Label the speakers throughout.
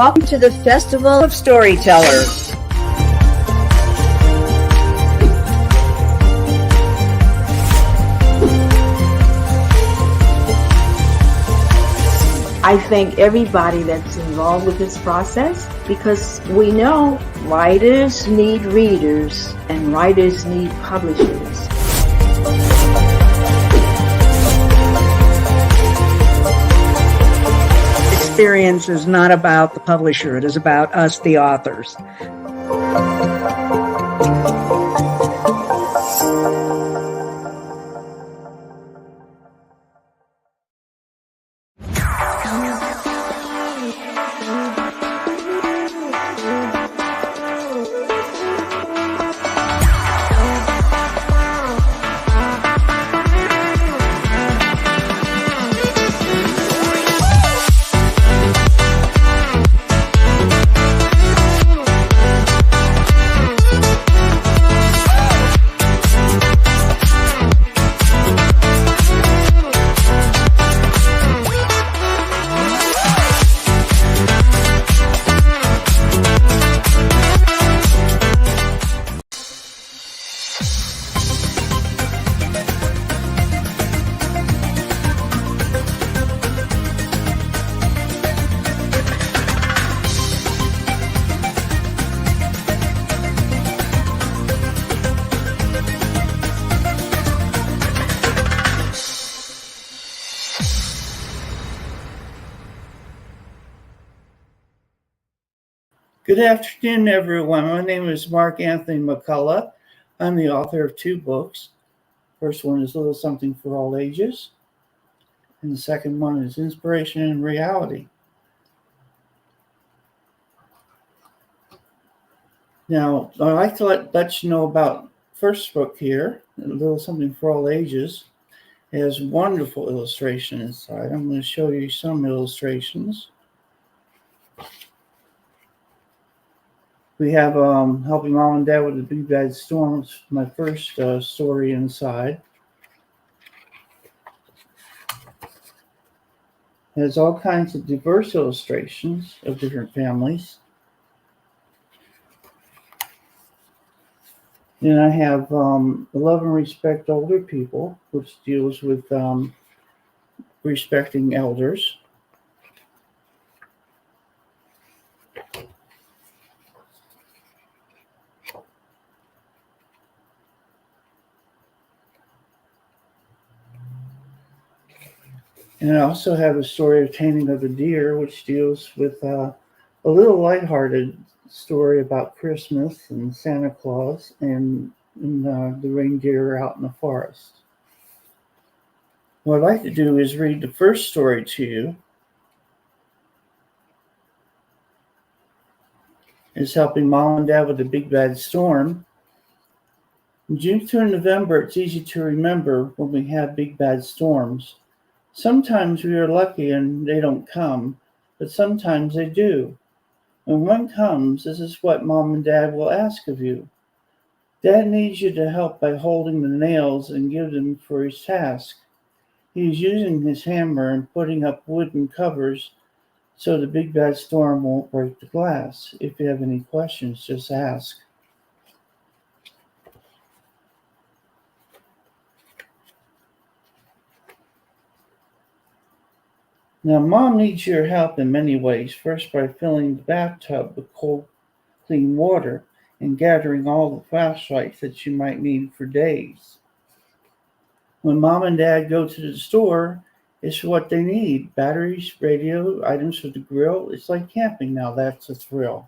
Speaker 1: welcome to the Festival of Storytellers.
Speaker 2: I thank everybody that's involved with this process because we know writers need readers and writers need publishers.
Speaker 3: Experience is not about the publisher, it is about us, the authors.
Speaker 4: Good afternoon, everyone. My name is Mark Anthony McCullogh. I'm the author of 2 books. First one is Little Something for All Ages, and the second one is Inspiration and Reality. Now, I'd like to let you know about first book here, Little Something for All Ages. It has wonderful illustration inside. I'm going to show you some illustrations. We have Helping Mom and Dad with the Big Bad Storms, my first story inside. It has all kinds of diverse illustrations of different families. Then I have Love and Respect Older People, which deals with respecting elders. And I also have a story of Taming of the Deer, which deals with a little lighthearted story about Christmas and Santa Claus and the reindeer out in the forest. What I'd like to do is read the first story to you. It's Helping Mom and Dad with the Big Bad Storm. In June through November, it's easy to remember when we have big bad storms. Sometimes we are lucky and they don't come, but sometimes they do. When one comes, this is what Mom and Dad will ask of you. Dad needs you to help by holding the nails and give them for his task. He is using his hammer and putting up wooden covers so the big bad storm won't break the glass. If you have any questions, just ask. Now, Mom needs your help in many ways. First, by filling the bathtub with cold, clean water and gathering all the flashlights that you might need for days. When Mom and Dad go to the store, it's what they need. Batteries, radio, items for the grill. It's like camping now. That's a thrill.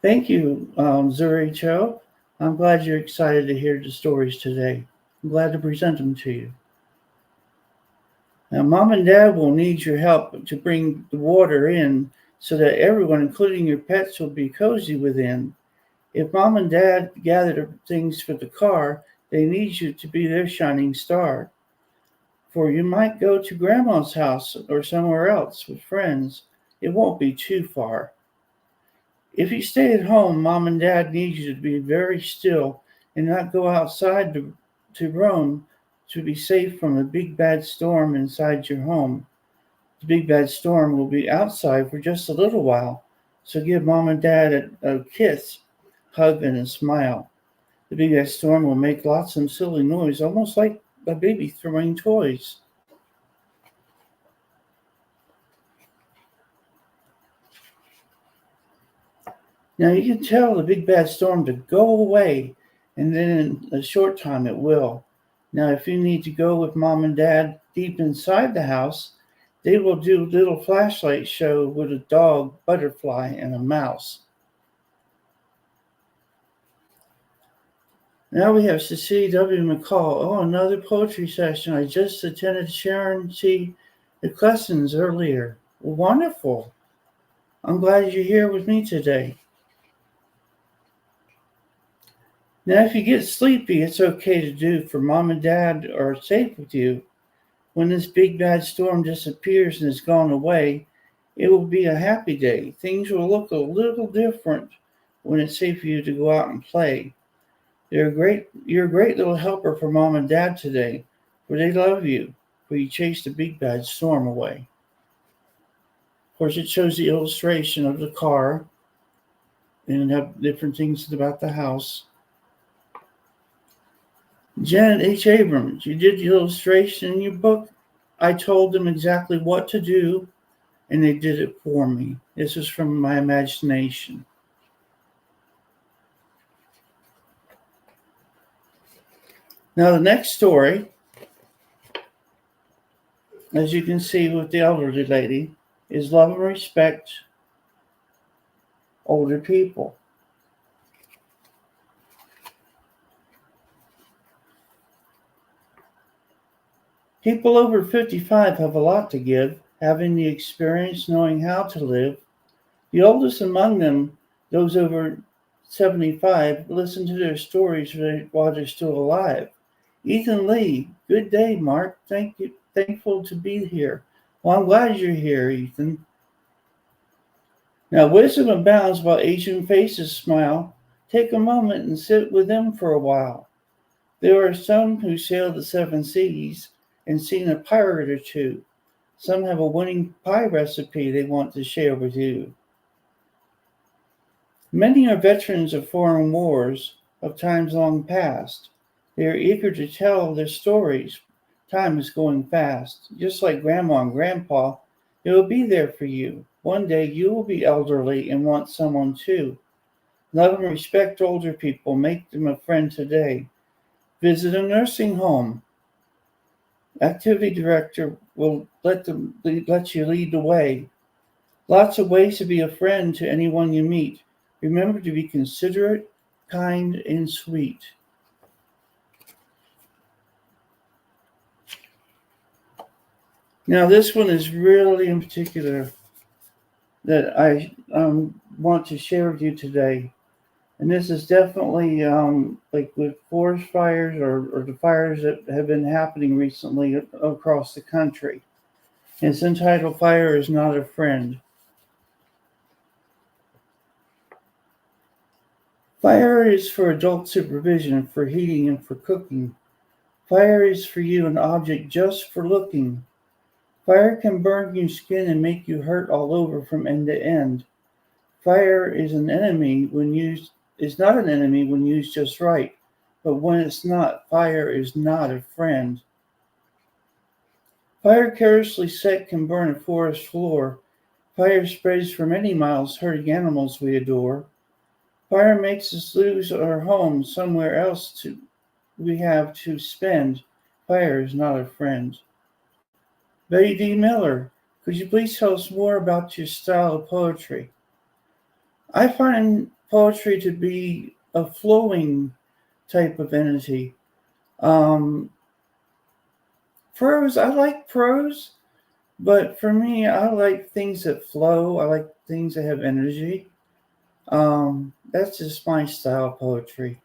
Speaker 4: Thank you, Zuri Cho. I'm glad you're excited to hear the stories today. I'm glad to present them to you. Now, Mom and Dad will need your help to bring the water in so that everyone, including your pets, will be cozy within. If Mom and Dad gather things for the car, they need you to be their shining star. For you might go to Grandma's house or somewhere else with friends. It won't be too far. If you stay at home, Mom and Dad need you to be very still and not go outside to roam to be safe from a big bad storm inside your home. The big bad storm will be outside for just a little while, so give mom and dad a kiss, hug, and a smile. The big bad storm will make lots of silly noise, almost like a baby throwing toys. Now you can tell the big bad storm to go away, and then in a short time it will. Now if you need to go with mom and dad deep inside the house, they will do a little flashlight show with a dog, butterfly, and a mouse. Now we have Cecilia W. McCullogh. Oh, another poetry session. I just attended Sharon C. McCullogh earlier. Wonderful. I'm glad you're here with me today. Now, if you get sleepy, it's okay to do, for mom and dad are safe with you. When this big bad storm disappears and has gone away, it will be a happy day. Things will look a little different when it's safe for you to go out and play. You're a great little helper for mom and dad today, for they love you, for you chased the big bad storm away. Of course, it shows the illustration of the car and have different things about the house. Janet H. Abrams, you did the illustration in your book. I told them exactly what to do, and they did it for me. This is from my imagination. Now, the next story, as you can see with the elderly lady, is love and respect older people. People over 55 have a lot to give, having the experience, knowing how to live. The oldest among them, those over 75, listen to their stories while they're still alive. Ethan Lee, good day, Mark. Thankful to be here. Well, I'm glad you're here, Ethan. Now, wisdom abounds while Asian faces smile. Take a moment and sit with them for a while. There are some who sailed the 7 seas and seen a pirate or two. Some have a winning pie recipe they want to share with you. Many are veterans of foreign wars of times long past. They are eager to tell their stories. Time is going fast. Just like Grandma and Grandpa, they will be there for you. One day you will be elderly and want someone too. Love and respect older people. Make them a friend today. Visit a nursing home. Activity director will let you lead the way. Lots of ways to be a friend to anyone you meet. Remember to be considerate, kind, and sweet. Now, this one is really in particular that I want to share with you today. And this is definitely like with forest fires or the fires that have been happening recently across the country. It's entitled Fire is Not a Friend. Fire is for adult supervision, for heating and for cooking. Fire is for you an object just for looking. Fire can burn your skin and make you hurt all over from end to end. Fire is not an enemy when used just right, but when it's not, fire is not a friend. Fire carelessly set can burn a forest floor. Fire spreads for many miles, hurting animals we adore. Fire makes us lose our home somewhere else we have to spend. Fire is not a friend. Betty D. Miller, could you please tell us more about your style of poetry? I find poetry to be a flowing type of entity. Prose, I like prose, but for me, I like things that flow. I like things that have energy. That's just my style of poetry.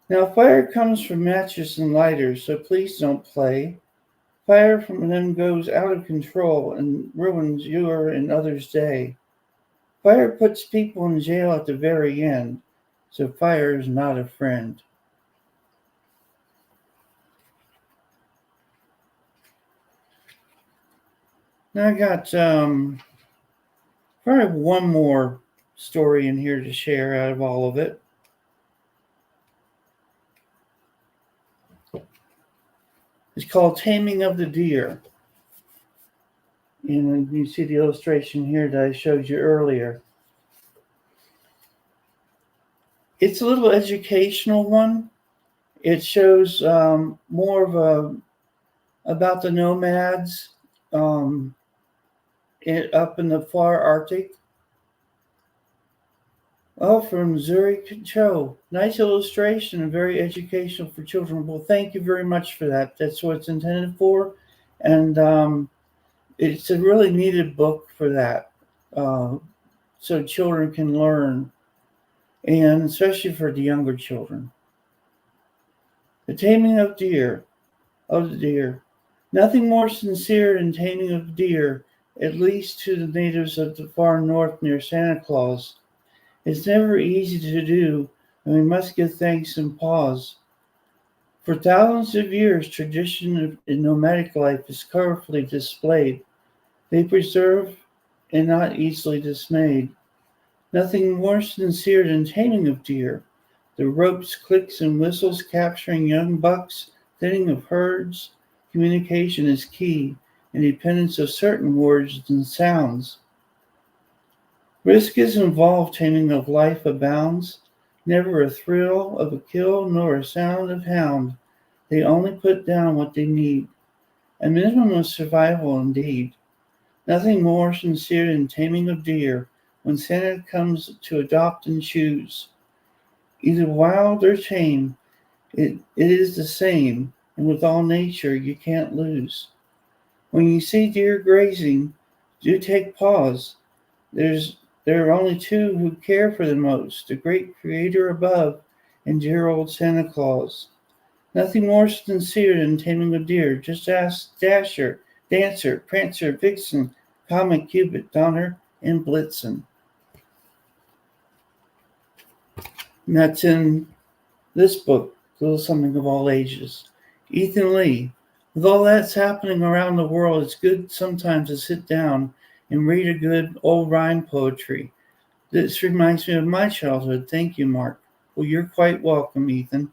Speaker 4: Now, fire comes from matches and lighters, so please don't play. Fire from them goes out of control and ruins your and others' day. Fire puts people in jail at the very end, so fire is not a friend. Now I got probably one more story in here to share out of all of it. It's called Taming of the Deer. And you see the illustration here that I showed you earlier. It's a little educational one. It shows more of about the nomads up in the far Arctic. Oh, from Zurich Cho. Nice illustration and very educational for children. Well, thank you very much for that. That's what it's intended for. And it's a really needed book for that. So children can learn, and especially for the younger children. The Taming of the Deer. Nothing more sincere than taming of deer, at least to the natives of the far north near Santa Claus. It's never easy to do, and we must give thanks and pause. For thousands of years, tradition in nomadic life is colorfully displayed. They preserve and not easily dismayed. Nothing more sincere than taming of deer. The ropes, clicks, and whistles capturing young bucks, thinning of herds. Communication is key, independence of certain words and sounds. Risk is involved, taming of life abounds. Never a thrill of a kill, nor a sound of hound. They only put down what they need. A minimum of survival indeed. Nothing more sincere than taming of deer, when Santa comes to adopt and choose. Either wild or tame, it is the same, and with all nature you can't lose. When you see deer grazing, do take pause. There are only two who care for the most, the great Creator above and dear old Santa Claus. Nothing more sincere than taming a deer. Just ask Dasher, Dancer, Prancer, Vixen, Comet, Cupid, Donner, and Blitzen. And that's in this book, Little Something of All Ages. Ethan Lee. With all that's happening around the world, it's good sometimes to sit down and read a good old rhyme poetry. This reminds me of my childhood. Thank you, Mark. Well, you're quite welcome, Ethan.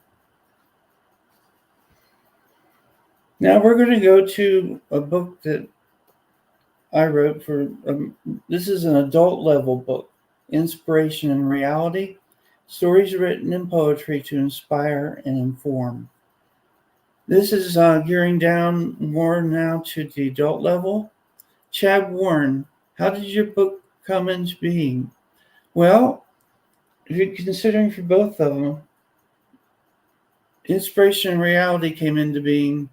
Speaker 4: Now we're going to go to a book that I wrote for, this is an adult level book, Inspiration and Reality, stories written in poetry to inspire and inform. This is gearing down more now to the adult level. Chad Warren, how did your book come into being? Well, if you're considering for both of them, Inspiration and Reality came into being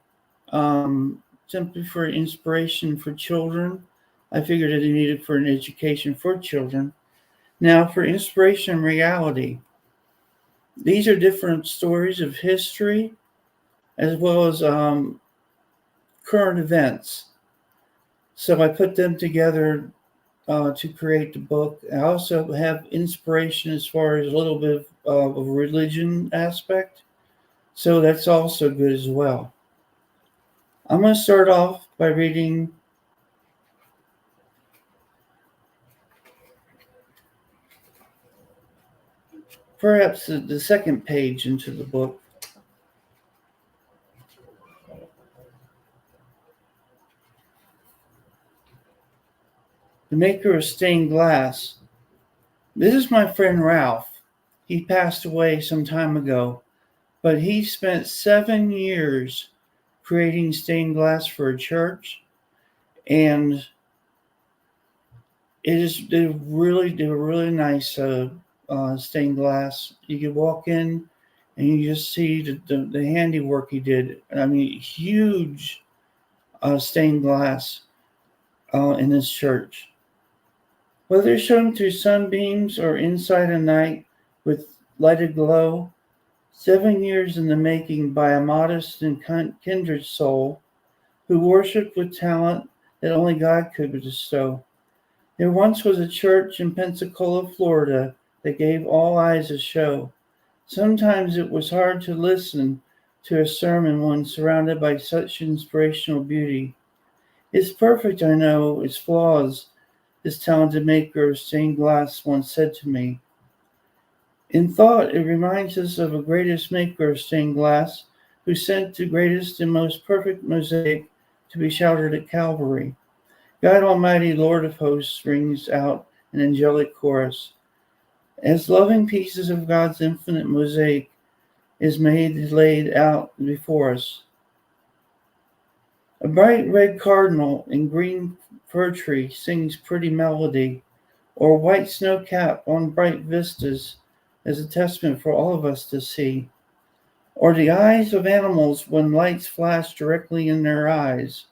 Speaker 4: simply for inspiration for children. I figured it needed for an education for children. Now, for Inspiration and Reality, these are different stories of history as well as current events. So I put them together to create the book. I also have inspiration as far as a little bit of a religion aspect. So that's also good as well. I'm going to start off by reading perhaps the second page into the book. The maker of stained glass. This is my friend Ralph. He passed away some time ago, but he spent 7 years creating stained glass for a church, and they're really nice stained glass. You can walk in and you just see the handiwork he did. I mean, huge stained glass in this church. Whether shown through sunbeams or inside a night with lighted glow, 7 years in the making by a modest and kindred soul who worshiped with talent that only God could bestow. There once was a church in Pensacola, Florida, that gave all eyes a show. Sometimes it was hard to listen to a sermon when surrounded by such inspirational beauty. It's perfect, I know, its flaws, this talented maker of stained glass once said to me. In thought, it reminds us of a greatest maker of stained glass who sent the greatest and most perfect mosaic to be shattered at Calvary. God Almighty, Lord of hosts, rings out an angelic chorus. As loving pieces of God's infinite mosaic is laid out before us. A bright red cardinal in green fir tree sings pretty melody, or white snow cap on bright vistas as a testament for all of us to see, or the eyes of animals when lights flash directly in their eyes,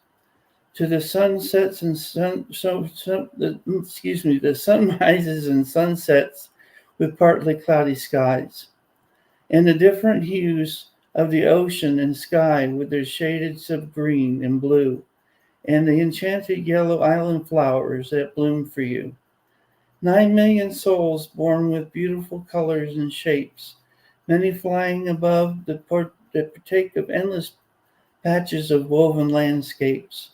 Speaker 4: to the sunsets and the sunrises and sunsets with partly cloudy skies, and the different hues of the ocean and sky with their shades of green and blue, and the enchanted yellow island flowers that bloom for you. 9 million souls born with beautiful colors and shapes, many flying above that partake of endless patches of woven landscapes.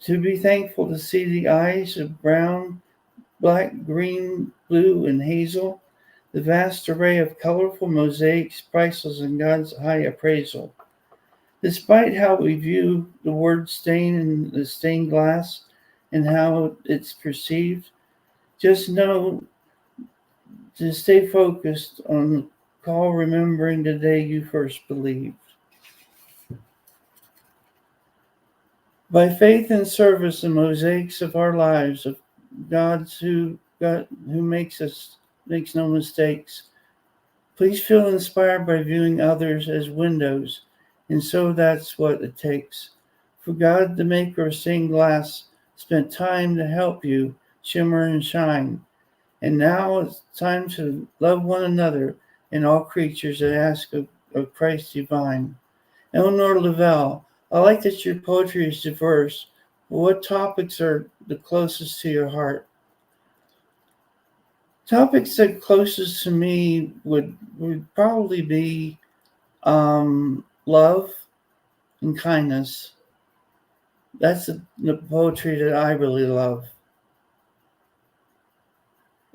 Speaker 4: To be thankful to see the eyes of brown, black, green, blue, and hazel, the vast array of colorful mosaics priceless in God's high appraisal. Despite how we view the word stain in the stained glass and how it's perceived, just know to stay focused on the call, remembering the day you first believed. By faith and service, the mosaics of our lives, of God's who makes no mistakes. Please feel inspired by viewing others as windows, and so that's what it takes. For God, the maker of stained glass, spent time to help you shimmer and shine. And now it's time to love one another and all creatures that ask of Christ divine. Eleanor Lavelle, I like that your poetry is diverse. What topics are the closest to your heart? Topics that closest to me would probably be love and kindness. That's the poetry that I really love.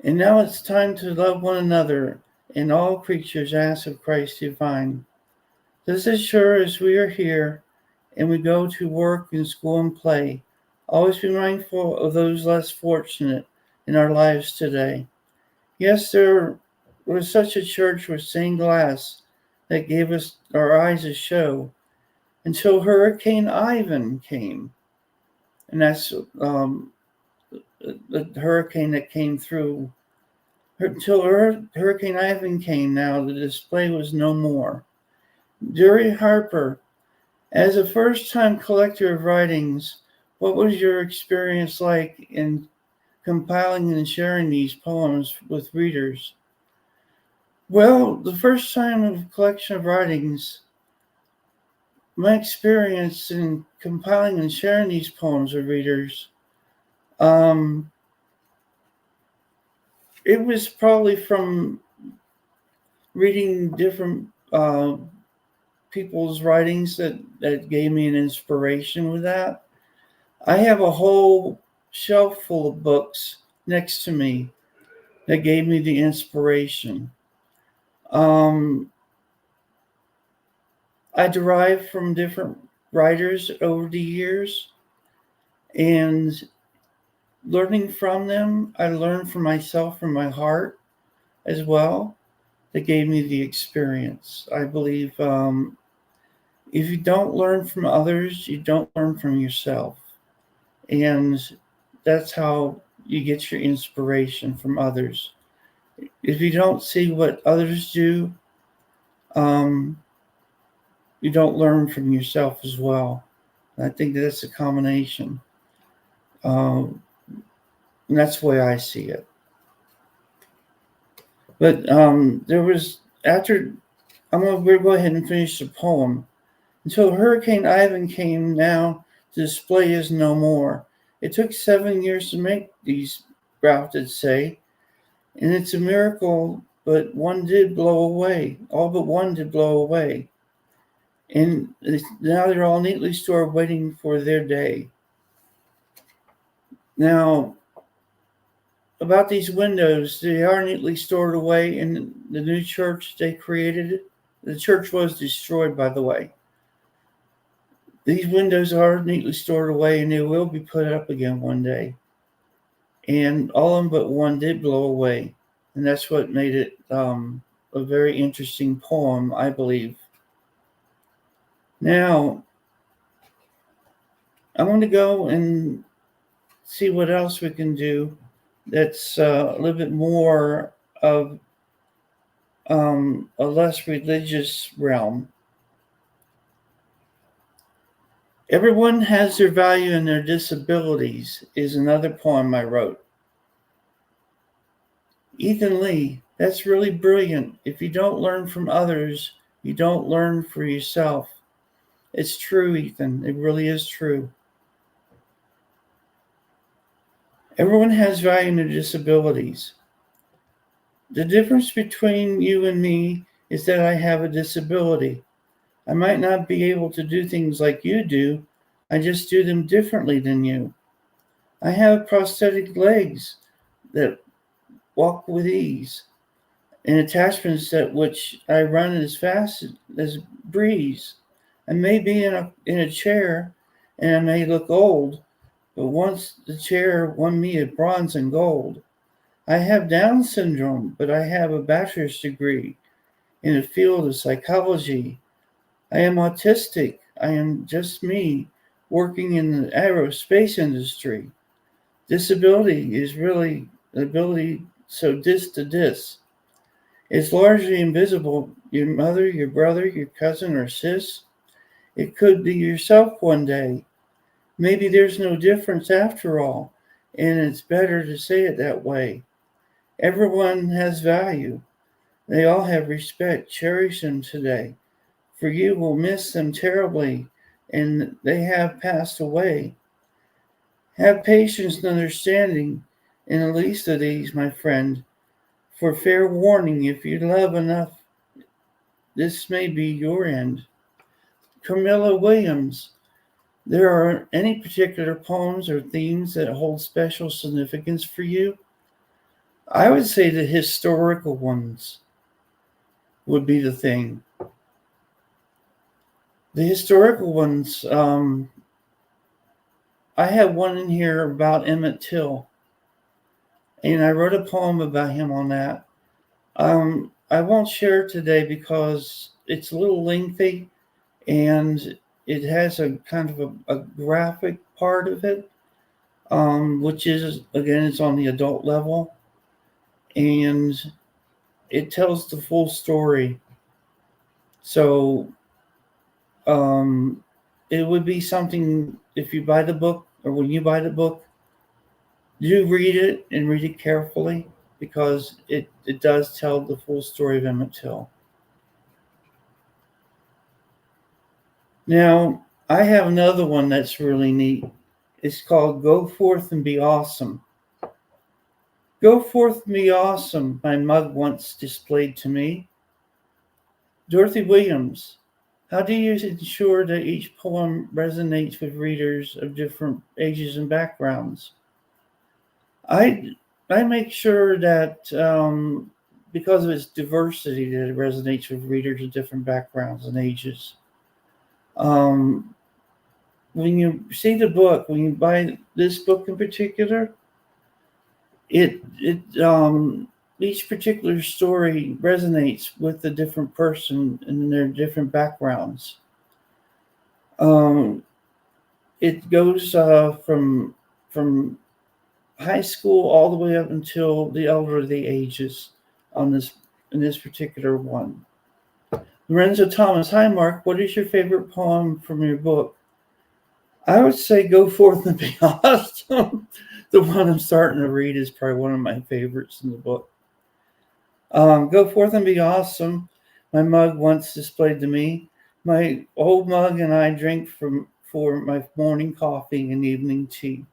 Speaker 4: And now it's time to love one another and all creatures ask of Christ divine. Just as sure as we are here and we go to work and school and play, always be mindful of those less fortunate in our lives today. Yes, there was such a church with stained glass that gave us our eyes a show until Hurricane Ivan came. And that's the hurricane that came through. Until Hurricane Ivan came now, the display was no more. Dury Harper, as a first-time collector of writings, what was your experience like in compiling and sharing these poems with readers? Well, the first time of collection of writings, my experience in compiling and sharing these poems with readers, it was probably from reading different people's writings that gave me an inspiration with that. I have a whole shelf full of books next to me that gave me the inspiration. I derived from different writers over the years, and learning from them, I learned from myself, from my heart as well, that gave me the experience. I believe if you don't learn from others, you don't learn from yourself. And that's how you get your inspiration from others. If you don't see what others do, you don't learn from yourself as well. And I think that's a combination. And that's the way I see it. But there was, we're going to go ahead and finish the poem. Until Hurricane Ivan came, now the display is no more. It took 7 years to make these, Ralph did say, and it's a miracle, but one did blow away. All but one did blow away. And now they're all neatly stored waiting for their day. Now, about these windows, they are neatly stored away in the new church they created. The church was destroyed, by the way. These windows are neatly stored away, and they will be put up again one day. And all of them but one did blow away. And that's what made it a very interesting poem, I believe. Now, I'm going to go and see what else we can do that's a little bit more of a less religious realm. Everyone has their value in their disabilities is another poem I wrote. Ethan Lee, that's really brilliant. If you don't learn from others, you don't learn for yourself. It's true, Ethan. It really is true. Everyone has value in their disabilities. The difference between you and me is that I have a disability. I might not be able to do things like you do. I just do them differently than you. I have prosthetic legs that walk with ease, and attachments that which I run as fast as breeze. I may be in a chair, and I may look old, but once the chair won me at bronze and gold. I have Down syndrome, but I have a bachelor's degree in the field of psychology. I am autistic. I am just me working in the aerospace industry. Disability is really the ability so dis to dis. It's largely invisible. Your mother, your brother, your cousin, or sis. It could be yourself one day. Maybe there's no difference after all, and it's better to say it that way. Everyone has value. They all have respect. Cherish them today. For you will miss them terribly, and they have passed away. Have patience and understanding in the least of these, my friend. For fair warning, if you love enough, this may be your end. Camilla Williams, there are any particular poems or themes that hold special significance for you? I would say the historical ones would be the thing. The historical ones, I have one in here about Emmett Till, and I wrote a poem about him on that. I won't share it today because it's a little lengthy, and it has a kind of a graphic part of it, which is, again, it's on the adult level, and it tells the full story. So it would be something, if you buy the book, or when you buy the book, do read it and read it carefully, because it does tell the full story of Emmett Till. Now, I have another one that's really neat. It's called Go Forth and Be Awesome. Go forth and be awesome, my mug once displayed to me. Dorothy Williams, how do you ensure that each poem resonates with readers of different ages and backgrounds? I make sure that because of its diversity, that it resonates with readers of different backgrounds and ages. When you see the book, when you buy this book in particular, each particular story resonates with a different person and their different backgrounds. It goes from high school all the way up until the elderly ages in this particular one. Lorenzo Thomas, hi Mark, what is your favorite poem from your book? I would say Go Forth and Be Awesome. The one I'm starting to read is probably one of my favorites in the book. Go Forth and Be Awesome. My mug once displayed to me. My old mug and I drink for my morning coffee and evening tea.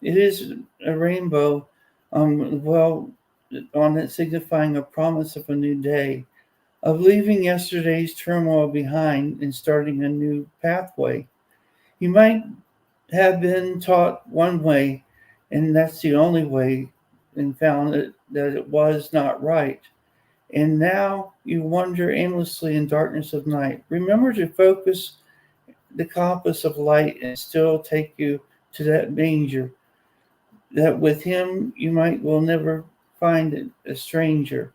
Speaker 4: It is a rainbow, on it signifying a promise of a new day, of leaving yesterday's turmoil behind and starting a new pathway. You might have been taught one way and that's the only way, and found that it was not right. And now you wander aimlessly in darkness of night. Remember to focus the compass of light and still take you to that manger, that with him you will never find a stranger.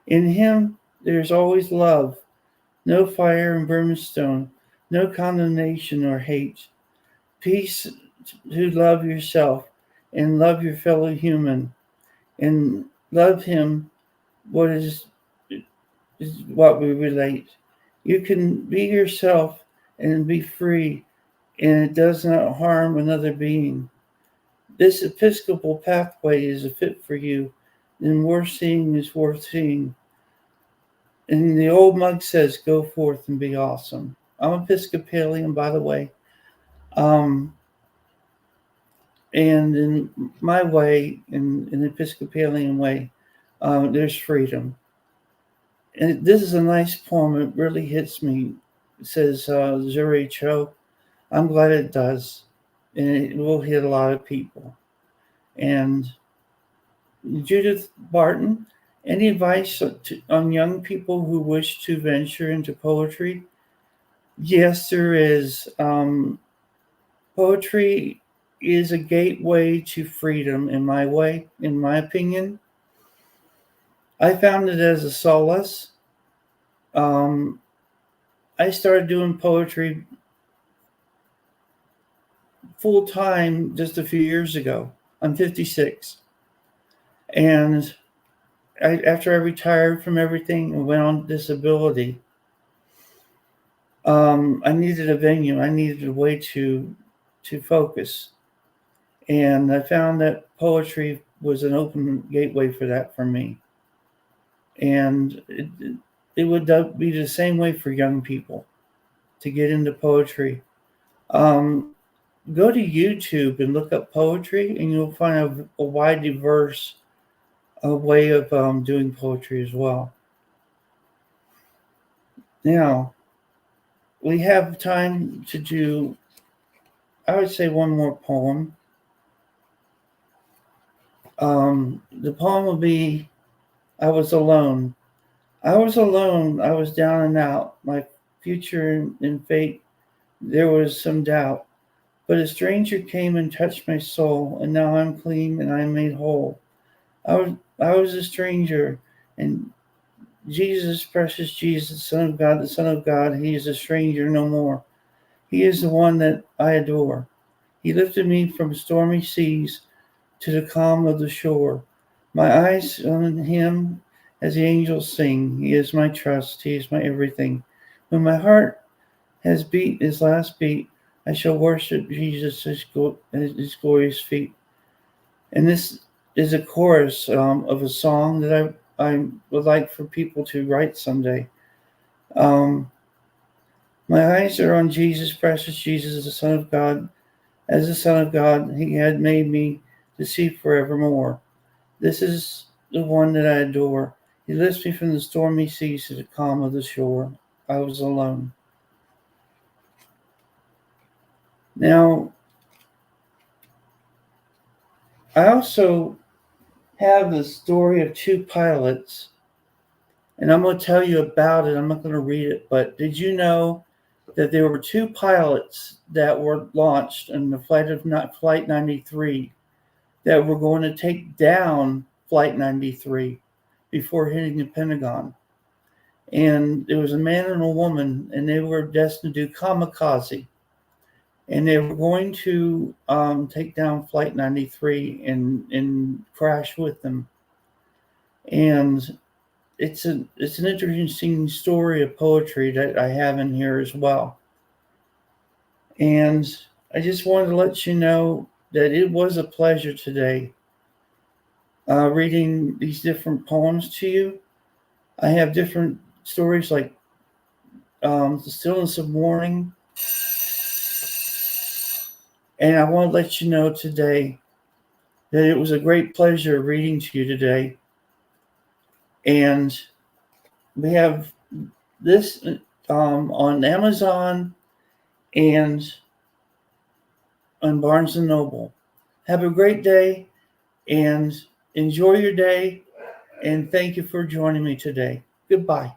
Speaker 4: In him there's always love, no fire and brimstone, no condemnation or hate. Peace to love yourself and love your fellow human and love him what is what we relate. You can be yourself and be free, and it does not harm another being. This Episcopal pathway is a fit for you, and worth seeing is worth seeing. And the old mug says, go forth and be awesome. I'm Episcopalian, by the way. And in my way, in the Episcopalian way, there's freedom. And this is a nice poem. It really hits me. It says, Zuri Cho. I'm glad it does. And it will hit a lot of people. And Judith Barton, any advice on young people who wish to venture into poetry? Yes, there is. Poetry is a gateway to freedom in my opinion. I found it as a solace. I started doing poetry full time just a few years ago. I'm 56. And after I retired from everything and went on disability, I needed a venue. I needed a way to focus. And I found that poetry was an open gateway for that for me. And it would be the same way for young people to get into poetry. Go to YouTube and look up poetry, and you'll find a wide, diverse way of doing poetry as well. Now, we have time to do, I would say, one more poem. The poem will be, I was alone. I was alone. I was down and out. My future and fate, there was some doubt. But a stranger came and touched my soul, and now I'm clean and I'm made whole. I was a stranger, and Jesus, precious Jesus, Son of God, the Son of God, he is a stranger no more. He is the one that I adore. He lifted me from stormy seas to the calm of the shore. My eyes on him as the angels sing. He is my trust. He is my everything. When my heart has beat his last beat, I shall worship Jesus at his glorious feet. And this is a chorus of a song that I would like for people to write someday. My eyes are on Jesus, precious Jesus, the Son of God. As the Son of God, he had made me to see forevermore. This is the one that I adore. He lifts me from the stormy seas to the calm of the shore. I was alone. Now, I also have the story of two pilots, and I'm going to tell you about it. I'm not going to read it, but did you know that there were two pilots that were launched in the Flight 93 that were going to take down Flight 93 before hitting the Pentagon? And there was a man and a woman, and they were destined to do kamikaze. And they were going to take down Flight 93 and crash with them. And it's an interesting story of poetry that I have in here as well. And I just wanted to let you know that it was a pleasure today reading these different poems to you. I have different stories like The Stillness of Morning. And I want to let you know today that it was a great pleasure reading to you today. And we have this on Amazon and on Barnes & Noble. Have a great day and enjoy your day. And thank you for joining me today. Goodbye.